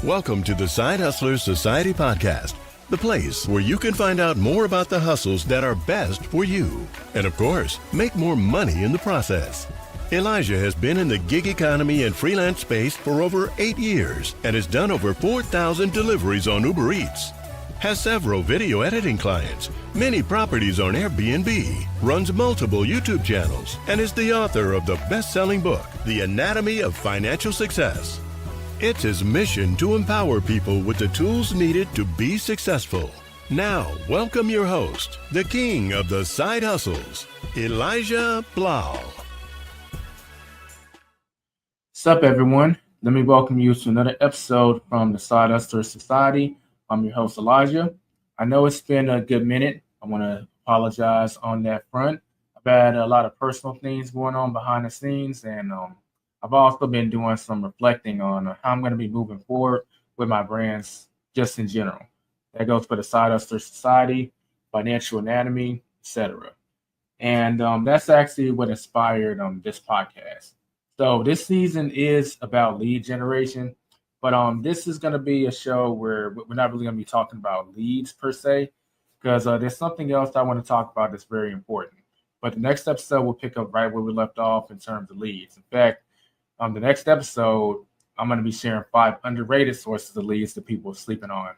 Welcome to the Side Hustlers Society podcast, the place where you can find out more about the hustles that are best for you. And of course, make more money in the process. Elijah has been in the gig economy and freelance space for over 8 years and has done over 4,000 deliveries on Uber Eats. Has several video editing clients, many properties on Airbnb, runs multiple YouTube channels, and is the author of the best-selling book, The Anatomy of Financial Success. It's his mission to empower people with the tools needed to be successful. Now, welcome your host, the king of the side hustles, Elijah Bilel. What's up, everyone? Let me welcome you to another episode from the Side Hustlers Society. I'm your host, Elijah. I know it's been a good minute. I want to apologize on that front. I've had a lot of personal things going on behind the scenes, and I've also been doing some reflecting on how I'm going to be moving forward with my brands just in general. That goes for the Side Hustler Society, Financial Anatomy, etc. And that's actually what inspired this podcast. So this season is about lead generation, but this is going to be a show where we're not really going to be talking about leads per se, because there's something else I want to talk about that's very important. But the next episode will pick up right where we left off in terms of leads. In fact, on the next episode, I'm going to be sharing 5 underrated sources of leads that people are sleeping on.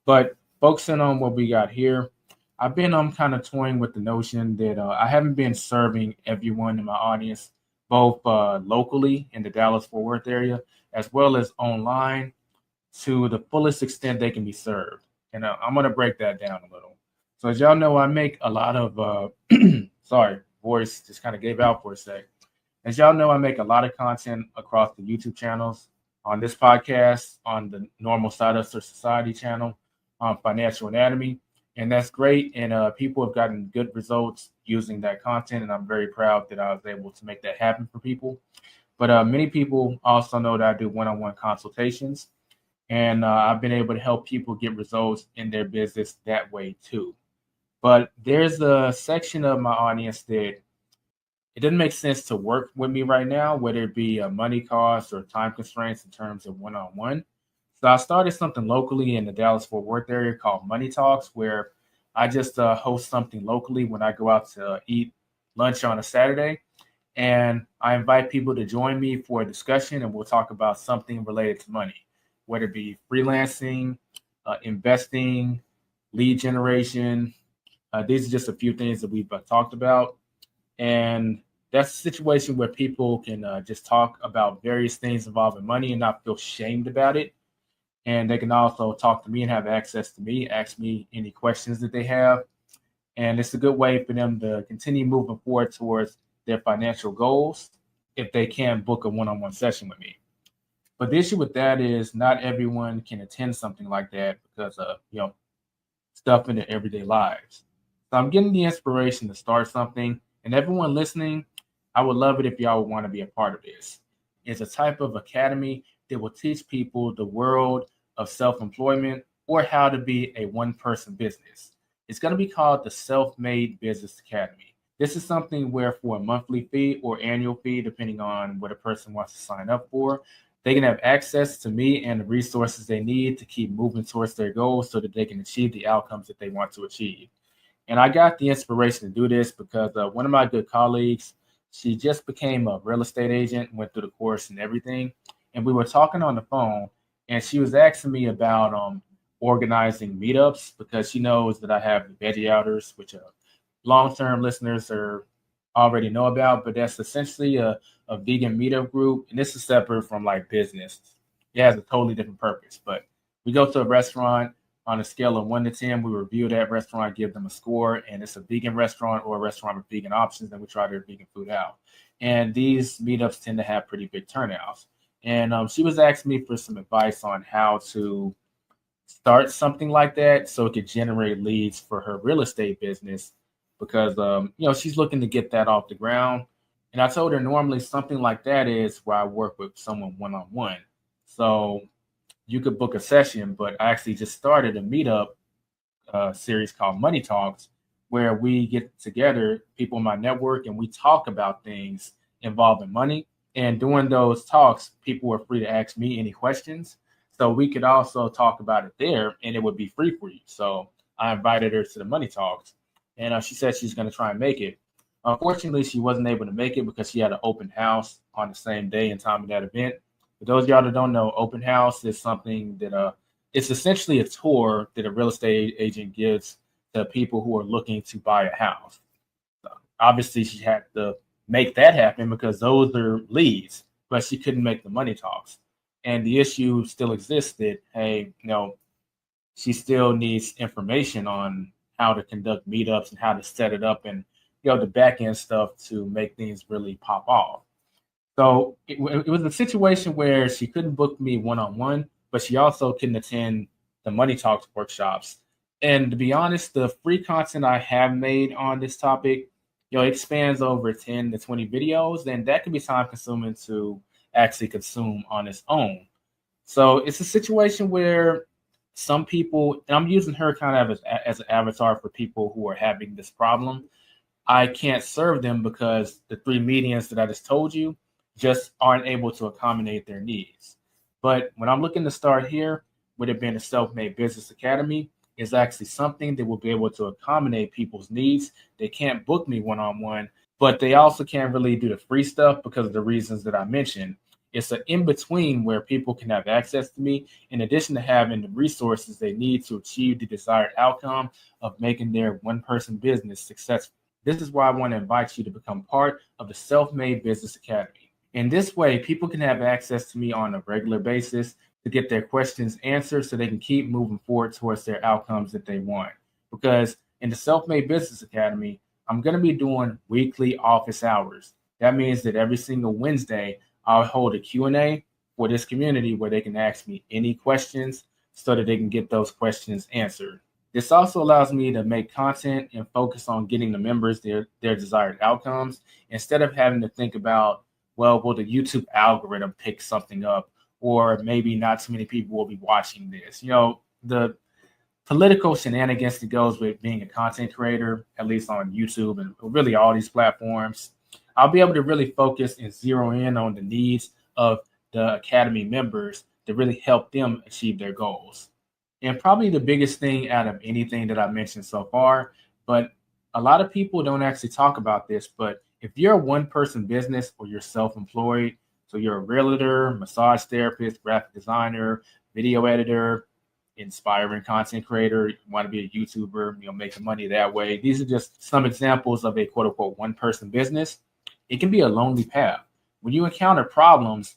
But focusing on what we got here, I've been kind of toying with the notion that I haven't been serving everyone in my audience, both locally in the Dallas-Fort Worth area, as well as online, to the fullest extent they can be served. And I'm going to break that down a little. So as y'all know, I make a lot of, sorry, voice just kind of gave out for a sec. As y'all know, I make a lot of content across the YouTube channels, on this podcast, on the normal Side Hustler Society channel, on Financial Anatomy, and that's great. And people have gotten good results using that content, and I'm very proud that I was able to make that happen for people. But many people also know that I do one-on-one consultations, and I've been able to help people get results in their business that way too. But there's a section of my audience that it doesn't make sense to work with me right now, whether it be money costs or time constraints in terms of one-on-one. So I started something locally in the Dallas-Fort Worth area called Money Talks, where I just host something locally when I go out to eat lunch on a Saturday. And I invite people to join me for a discussion, and we'll talk about something related to money, whether it be freelancing, investing, lead generation. These are just a few things that we've talked about. And that's a situation where people can just talk about various things involving money and not feel shamed about it. And they can also talk to me and have access to me, ask me any questions that they have. And it's a good way for them to continue moving forward towards their financial goals if they can book a one-on-one session with me. But the issue with that is not everyone can attend something like that because of, stuff in their everyday lives. So I'm getting the inspiration to start something. And everyone listening, I would love it if y'all would want to be a part of this. It's a type of academy that will teach people the world of self-employment or how to be a one-person business. It's going to be called the Self-Made Business Academy. This is something where for a monthly fee or annual fee, depending on what a person wants to sign up for, they can have access to me and the resources they need to keep moving towards their goals so that they can achieve the outcomes that they want to achieve. And I got the inspiration to do this because one of my good colleagues, she just became a real estate agent, went through the course and everything. And we were talking on the phone, and she was asking me about organizing meetups because she knows that I have the Veggie Outers, which long-term listeners already know about. But that's essentially a vegan meetup group. And this is separate from like business. It has a totally different purpose. But we go to a restaurant. On a scale of 1 to 10, we review that restaurant, give them a score, and it's a vegan restaurant or a restaurant with vegan options, and we try their vegan food out. And these meetups tend to have pretty big turnouts. And she was asking me for some advice on how to start something like that so it could generate leads for her real estate business because, she's looking to get that off the ground. And I told her normally something like that is where I work with someone one-on-one. So you could book a session, but I actually just started a meetup series called Money Talks, where we get together, people in my network, and we talk about things involving money. And during those talks, people were free to ask me any questions. So we could also talk about it there and it would be free for you. So I invited her to the money talks and she said she's going to try and make it. Unfortunately, she wasn't able to make it because she had an open house on the same day and time of that event. For those of y'all that don't know, open house is something that it's essentially a tour that a real estate agent gives to people who are looking to buy a house. So obviously, she had to make that happen because those are leads, but she couldn't make the money talks. And the issue still exists that, hey, she still needs information on how to conduct meetups and how to set it up and, the back end stuff to make things really pop off. So it was a situation where she couldn't book me one-on-one, but she also couldn't attend the Money Talks workshops. And to be honest, the free content I have made on this topic, it spans over 10 to 20 videos, and that can be time consuming to actually consume on its own. So it's a situation where some people, and I'm using her kind of as an avatar for people who are having this problem. I can't serve them because the 3 medians that I just told you just aren't able to accommodate their needs. But when I'm looking to start here, with it being a self-made business academy, is actually something that will be able to accommodate people's needs. They can't book me one-on-one, but they also can't really do the free stuff because of the reasons that I mentioned. It's an in-between where people can have access to me in addition to having the resources they need to achieve the desired outcome of making their one-person business successful. This is why I want to invite you to become part of the Self-Made Business Academy. In this way, people can have access to me on a regular basis to get their questions answered so they can keep moving forward towards their outcomes that they want. Because in the Self-Made Business Academy, I'm going to be doing weekly office hours. That means that every single Wednesday, I'll hold a Q&A for this community where they can ask me any questions so that they can get those questions answered. This also allows me to make content and focus on getting the members their desired outcomes instead of having to think about, well, will the YouTube algorithm pick something up? Or maybe not too many people will be watching this. The political shenanigans that goes with being a content creator, at least on YouTube and really all these platforms, I'll be able to really focus and zero in on the needs of the Academy members to really help them achieve their goals. And probably the biggest thing out of anything that I mentioned so far, but a lot of people don't actually talk about this, but if you're a one-person business or you're self-employed, so you're a realtor, massage therapist, graphic designer, video editor, inspiring content creator, you want to be a YouTuber, making money that way. These are just some examples of a quote unquote one-person business. It can be a lonely path. When you encounter problems,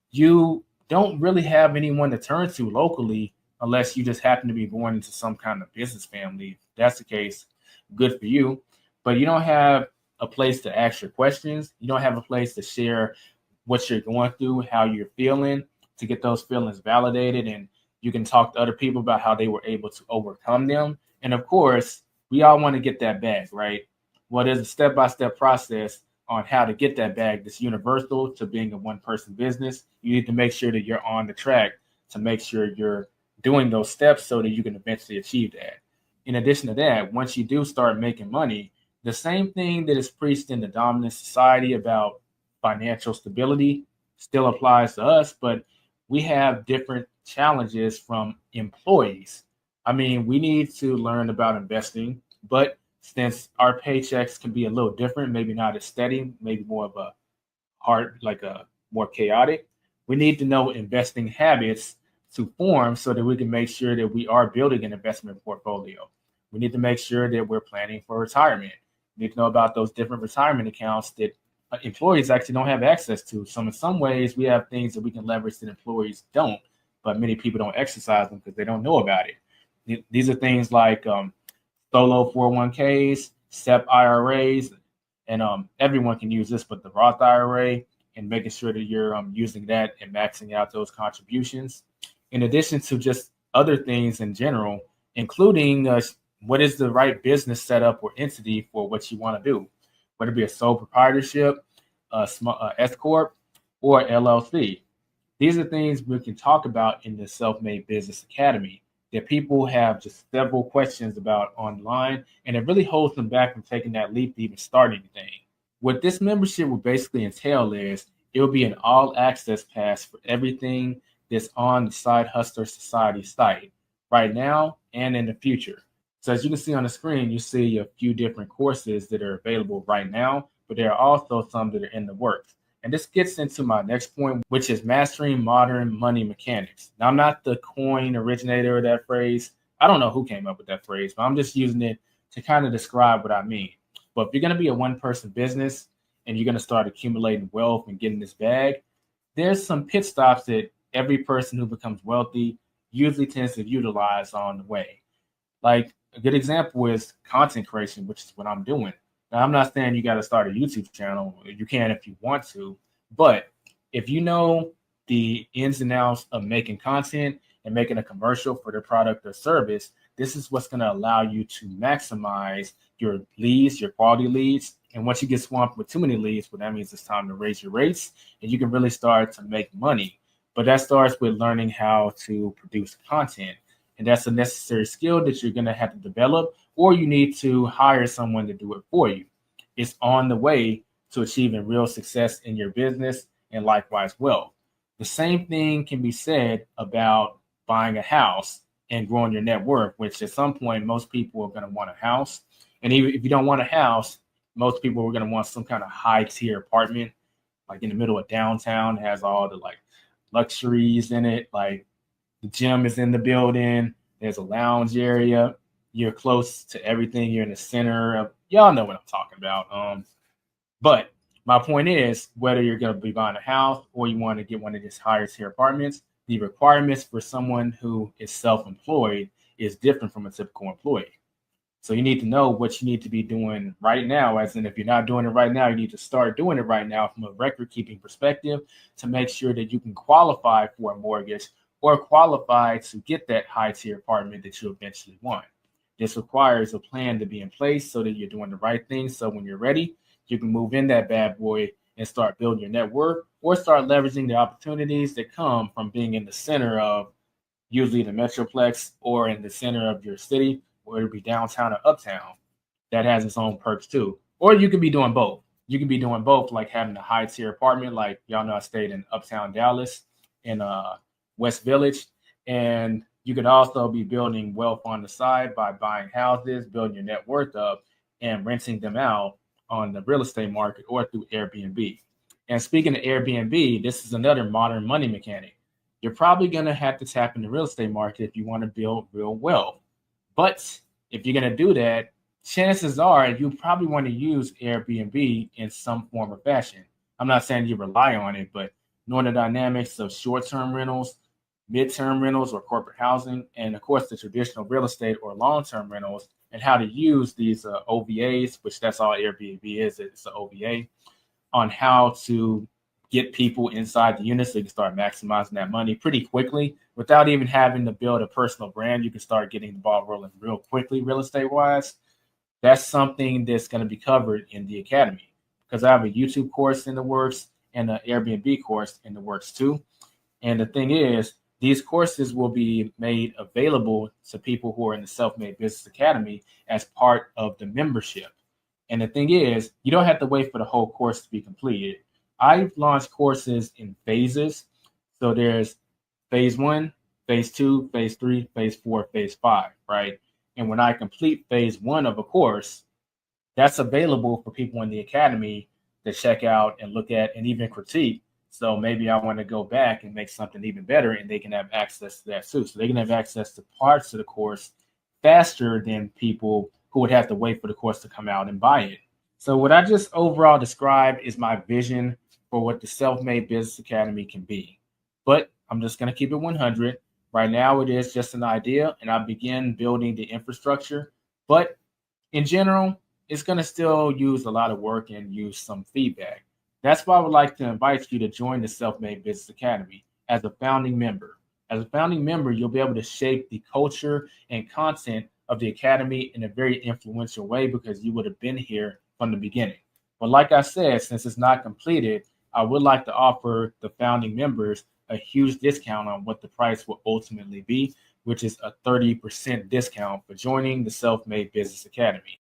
you don't really have anyone to turn to locally unless you just happen to be born into some kind of business family. If that's the case, good for you. But you don't have a place to ask your questions. You don't have a place to share what you're going through, how you're feeling, to get those feelings validated. And you can talk to other people about how they were able to overcome them. And of course, we all want to get that bag, right? Well, there's a step-by-step process on how to get that bag that's universal to being a one-person business. You need to make sure that you're on the track to make sure you're doing those steps so that you can eventually achieve that. In addition to that, once you do start making money, the same thing that is preached in the dominant society about financial stability still applies to us, but we have different challenges from employees. I mean, we need to learn about investing, but since our paychecks can be a little different, maybe not as steady, maybe more of a hard, like a more chaotic, we need to know investing habits to form so that we can make sure that we are building an investment portfolio. We need to make sure that we're planning for retirement. We need to know about those different retirement accounts that employees actually don't have access to. So in some ways, we have things that we can leverage that employees don't, but many people don't exercise them because they don't know about it. These are things like solo 401ks, SEP IRAs, and everyone can use this, but the Roth IRA, and making sure that you're using that and maxing out those contributions. In addition to just other things in general, including what is the right business setup or entity for what you want to do, whether it be a sole proprietorship, S Corp, or LLC. These are things we can talk about in the Self-Made Business Academy that people have just several questions about online, and it really holds them back from taking that leap to even start anything. What this membership will basically entail is it will be an all-access pass for everything that's on the Side Hustler Society site right now and in the future. So as you can see on the screen, you see a few different courses that are available right now, but there are also some that are in the works. And this gets into my next point, which is mastering modern money mechanics. Now, I'm not the coin originator of that phrase. I don't know who came up with that phrase, but I'm just using it to kind of describe what I mean. But if you're going to be a one-person business and you're going to start accumulating wealth and getting this bag, there's some pit stops that every person who becomes wealthy usually tends to utilize on the way. Like a good example is content creation, which is what I'm doing. Now, I'm not saying you got to start a YouTube channel. You can if you want to, but if you know the ins and outs of making content and making a commercial for their product or service, this is what's going to allow you to maximize your leads, your quality leads. And once you get swamped with too many leads, well, that means it's time to raise your rates and you can really start to make money. But that starts with learning how to produce content. And that's a necessary skill that you're going to have to develop, or you need to hire someone to do it for you. It's on the way to achieving real success in your business and likewise wealth. The same thing can be said about buying a house and growing your net worth, which at some point, most people are going to want a house. And even if you don't want a house, most people are going to want some kind of high tier apartment, like in the middle of downtown, has all the like luxuries in it, like the gym is in the building. There's a lounge area. You're close to everything. You're in the center of, y'all know what I'm talking about. But my point is, whether you're going to be buying a house or you want to get one of these higher tier apartments, the requirements for someone who is self-employed is different from a typical employee. So you need to know what you need to be doing right now, as in if you're not doing it right now, you need to start doing it right now from a record-keeping perspective to make sure that you can qualify for a mortgage or qualify to get that high-tier apartment that you eventually want. This requires a plan to be in place so that you're doing the right thing. So when you're ready, you can move in that bad boy and start building your net worth or start leveraging the opportunities that come from being in the center of usually the Metroplex or in the center of your city, whether it be downtown or uptown. That has its own perks too. Or you could be doing both. You can be doing both, like having a high tier apartment. Like y'all know I stayed in uptown Dallas in West Village. And you could also be building wealth on the side by buying houses, building your net worth up, and renting them out on the real estate market or through Airbnb. And speaking of Airbnb, this is another modern money mechanic. You're probably going to have to tap in the real estate market if you want to build real wealth. But if you're going to do that, chances are you probably want to use Airbnb in some form or fashion. I'm not saying you rely on it, but knowing the dynamics of short-term rentals, mid-term rentals, or corporate housing, and of course the traditional real estate or long-term rentals, and how to use these OVAs, which that's all Airbnb is, it's an OVA, on how to get people inside the unit so you can start maximizing that money pretty quickly without even having to build a personal brand. You can start getting the ball rolling real quickly real estate wise. That's something that's going to be covered in the academy because I have a YouTube course in the works and an Airbnb course in the works too. And the thing is, these courses will be made available to people who are in the Self-Made Business Academy as part of the membership. And the thing is, you don't have to wait for the whole course to be completed. I've launched courses in phases. So there's phase 1, phase 2, phase 3, phase 4, phase 5, right? And when I complete phase 1 of a course, that's available for people in the academy to check out and look at and even critique. So maybe I want to go back and make something even better and they can have access to that too. So they can have access to parts of the course faster than people who would have to wait for the course to come out and buy it. So what I just overall described is my vision for what the Self-Made Business Academy can be. But I'm just going to keep it 100. Right now, it is just an idea, and I begin building the infrastructure. But in general, it's going to still use a lot of work and use some feedback. That's why I would like to invite you to join the Self-Made Business Academy as a founding member. As a founding member, you'll be able to shape the culture and content of the academy in a very influential way because you would have been here from the beginning. But like I said, since it's not completed, I would like to offer the founding members a huge discount on what the price will ultimately be, which is a 30% discount for joining the Self-Made Business Academy.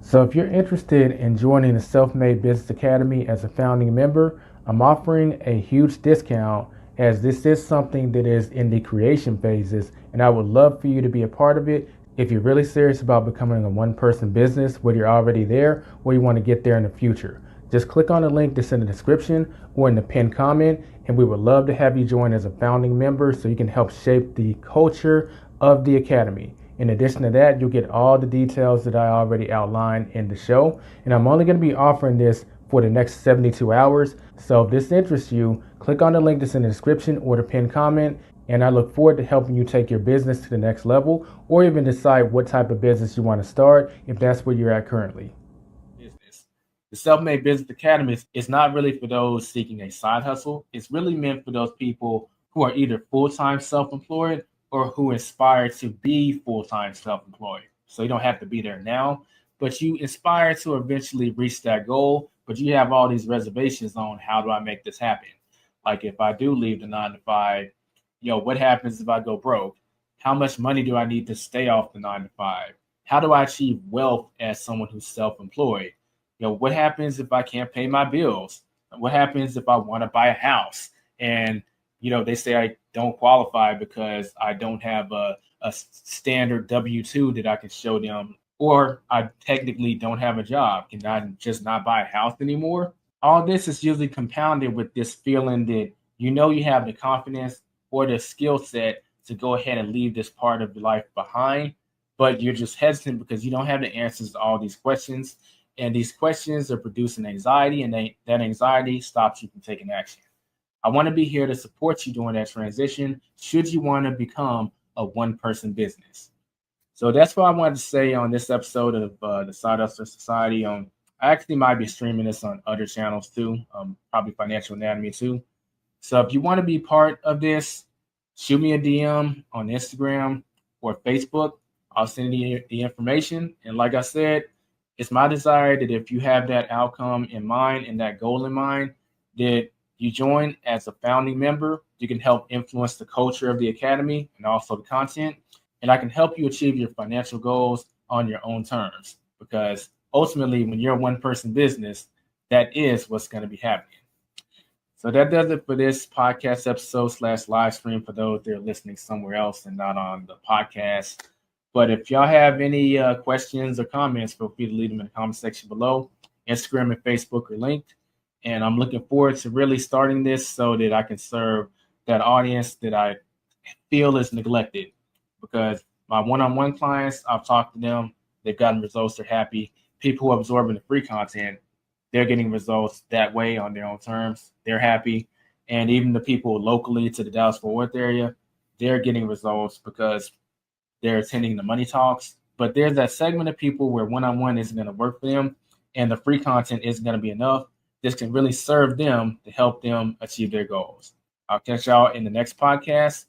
So if you're interested in joining the Self-Made Business Academy as a founding member, I'm offering a huge discount as this is something that is in the creation phases, and I would love for you to be a part of it. If you're really serious about becoming a one-person business, whether you're already there or you want to get there in the future, just click on the link that's in the description or in the pinned comment, and we would love to have you join as a founding member so you can help shape the culture of the Academy. In addition to that, you'll get all the details that I already outlined in the show, and I'm only going to be offering this for the next 72 hours. So if this interests you, click on the link that's in the description or the pinned comment, and I look forward to helping you take your business to the next level or even decide what type of business you want to start if that's where you're at currently. The Self-Made Business Academy is not really for those seeking a side hustle. It's really meant for those people who are either full-time self-employed or who aspire to be full-time self-employed. So you don't have to be there now, but you aspire to eventually reach that goal, but you have all these reservations on how do I make this happen? Like if I do leave the 9 to 5, what happens if I go broke? How much money do I need to stay off the 9 to 5? How do I achieve wealth as someone who's self-employed? What happens if I can't pay my bills? What happens if I want to buy a house? And, they say I don't qualify because I don't have a standard W-2 that I can show them, or I technically don't have a job. Can I just not buy a house anymore? All this is usually compounded with this feeling that you have the confidence or the skill set to go ahead and leave this part of your life behind, but you're just hesitant because you don't have the answers to all these questions. And these questions are producing anxiety, and that anxiety stops you from taking action. I want to be here to support you during that transition should you want to become a one-person business. So that's what I wanted to say on this episode of the Side Hustler Society. I actually might be streaming this on other channels too, probably Financial Anatomy too. So if you want to be part of this, shoot me a DM on Instagram or Facebook. I'll send you the information. And like I said, it's my desire that if you have that outcome in mind and that goal in mind, that you join as a founding member. You can help influence the culture of the Academy and also the content. And I can help you achieve your financial goals on your own terms. Because ultimately, when you're a one-person business, that is what's going to be happening. So that does it for this podcast episode / live stream for those that are listening somewhere else and not on the podcast. But if y'all have any questions or comments, feel free to leave them in the comment section below. Instagram and Facebook are linked. And I'm looking forward to really starting this so that I can serve that audience that I feel is neglected. Because my one-on-one clients, I've talked to them. They've gotten results. They're happy. People who are absorbing the free content, they're getting results that way on their own terms. They're happy. And even the people locally to the Dallas-Fort Worth area, they're getting results because they're attending the money talks. But there's that segment of people where one-on-one isn't going to work for them and the free content isn't going to be enough. This can really serve them to help them achieve their goals. I'll catch y'all in the next podcast.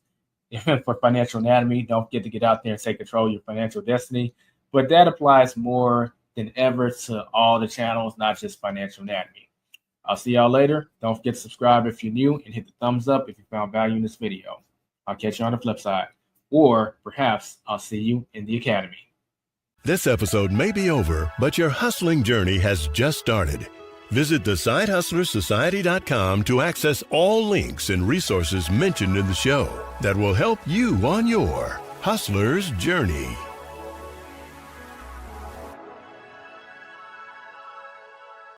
For Financial Anatomy, don't forget to get out there and take control of your financial destiny. But that applies more than ever to all the channels, not just Financial Anatomy. I'll see y'all later. Don't forget to subscribe if you're new and hit the thumbs up if you found value in this video. I'll catch you on the flip side. Or perhaps I'll see you in the Academy. This episode may be over, but your hustling journey has just started. Visit thesidehustlersociety.com to access all links and resources mentioned in the show that will help you on your hustler's journey.